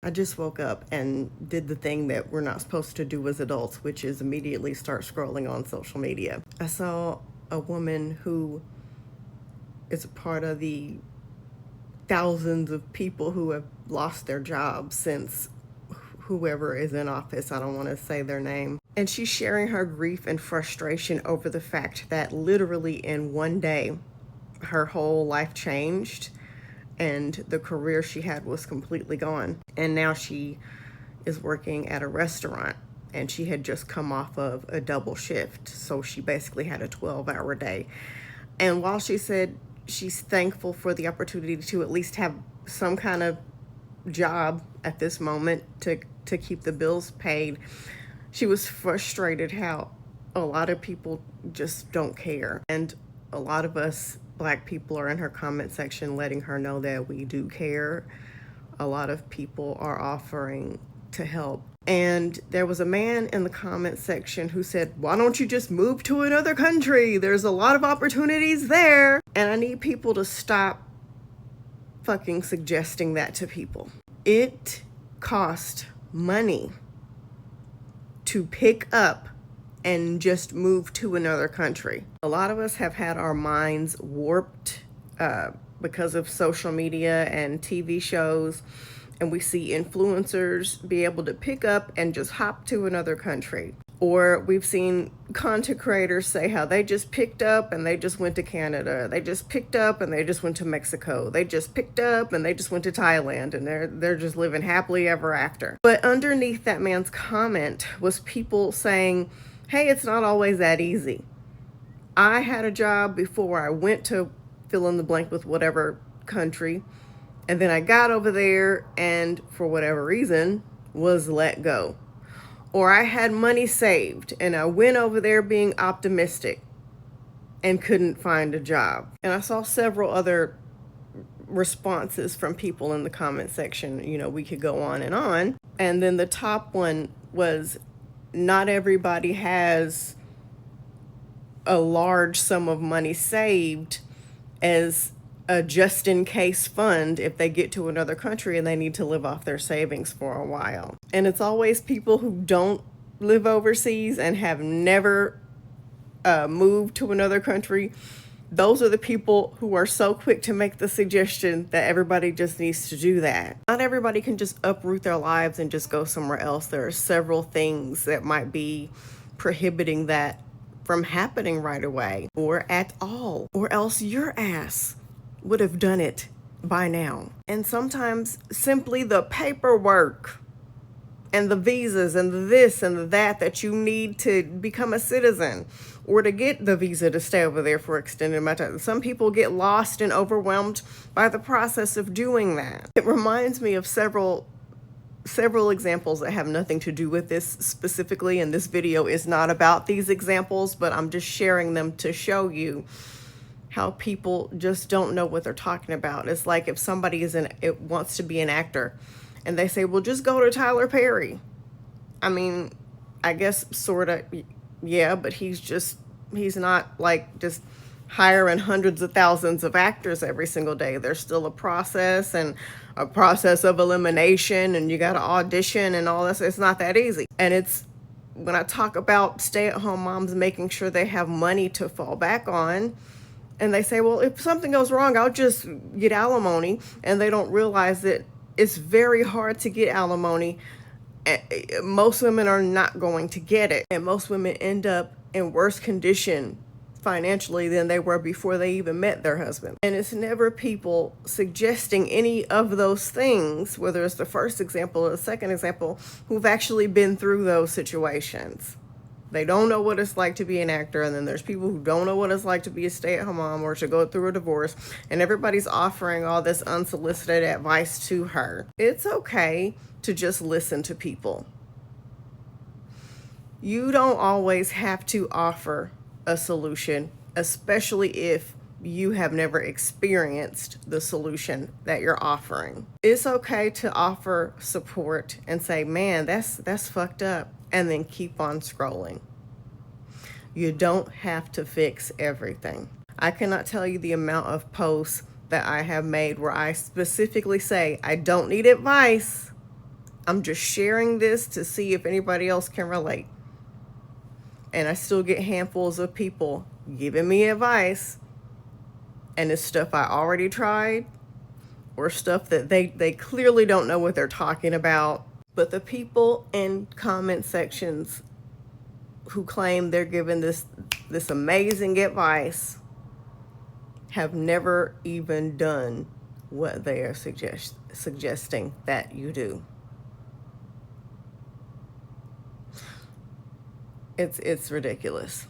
I just woke up and did the thing that we're not supposed to do as adults, which is immediately start scrolling on social media. I saw a woman who is a part of the thousands of people who have lost their jobs since whoever is in office. I don't want to say their name. And she's sharing her grief and frustration over the fact that literally in one day, her whole life changed and the career she had was completely gone. And now she is working at a restaurant, and she had just come off of a double shift. So she basically had a 12-hour day. And while she said she's thankful for the opportunity to at least have some kind of job at this moment to keep the bills paid, she was frustrated how a lot of people just don't care. And a lot of us Black people are in her comment section letting her know that we do care. A lot of people are offering to help. And there was a man in the comment section who said, why don't you just move to another country? There's a lot of opportunities there. And I need people to stop fucking suggesting that to people. It cost money to pick up and just move to another country. A lot of us have had our minds warped because of social media and TV shows, and we see influencers be able to pick up and just hop to another country. Or we've seen content creators say how they just picked up and they just went to Canada. They just picked up and they just went to Mexico. They just picked up and they just went to Thailand, and they're just living happily ever after. But underneath that man's comment was people saying, hey, it's not always that easy. I had a job before I went to fill in the blank with whatever country, and then I got over there and for whatever reason was let go. Or I had money saved and I went over there being optimistic and couldn't find a job. And I saw several other responses from people in the comment section. You know, we could go on. And then the top one was, not everybody has a large sum of money saved as a just in case fund if they get to another country and they need to live off their savings for a while. And it's always people who don't live overseas and have never moved to another country. Those are the people who are so quick to make the suggestion that everybody just needs to do that. Not everybody can just uproot their lives and just go somewhere else. There are several things that might be prohibiting that from happening right away or at all, or else your ass would have done it by now. And sometimes simply the paperwork and the visas and the this and the that you need to become a citizen or to get the visa to stay over there for extended amount of time. Some people get lost and overwhelmed by the process of doing that. It reminds me of several examples that have nothing to do with this specifically, and this video is not about these examples, but I'm just sharing them to show you how people just don't know what they're talking about. It's like if somebody wants to be an actor and they say, well, just go to Tyler Perry. I mean, I guess sort of, yeah, but he's not like just hiring hundreds of thousands of actors every single day. There's still a process and a process of elimination, and you got to audition and all this. It's not that easy. And it's when I talk about stay-at-home moms making sure they have money to fall back on, and they say, well, if something goes wrong, I'll just get alimony. And they don't realize that it's very hard to get alimony. Most women are not going to get it. And most women end up in worse condition financially than they were before they even met their husband. And it's never people suggesting any of those things, whether it's the first example or the second example, who've actually been through those situations. They don't know what it's like to be an actor, and then there's people who don't know what it's like to be a stay-at-home mom or to go through a divorce, and everybody's offering all this unsolicited advice to her. It's okay to just listen to people. You don't always have to offer a solution, especially if you have never experienced the solution that you're offering. It's okay to offer support and say, man, that's fucked up, and then keep on scrolling. You don't have to fix everything. I cannot tell you the amount of posts that I have made where I specifically say, I don't need advice. I'm just sharing this to see if anybody else can relate. And I still get handfuls of people giving me advice, and it's stuff I already tried or stuff that they clearly don't know what they're talking about. But the people in comment sections who claim they're giving this amazing advice have never even done what they are suggesting that you do. It's ridiculous.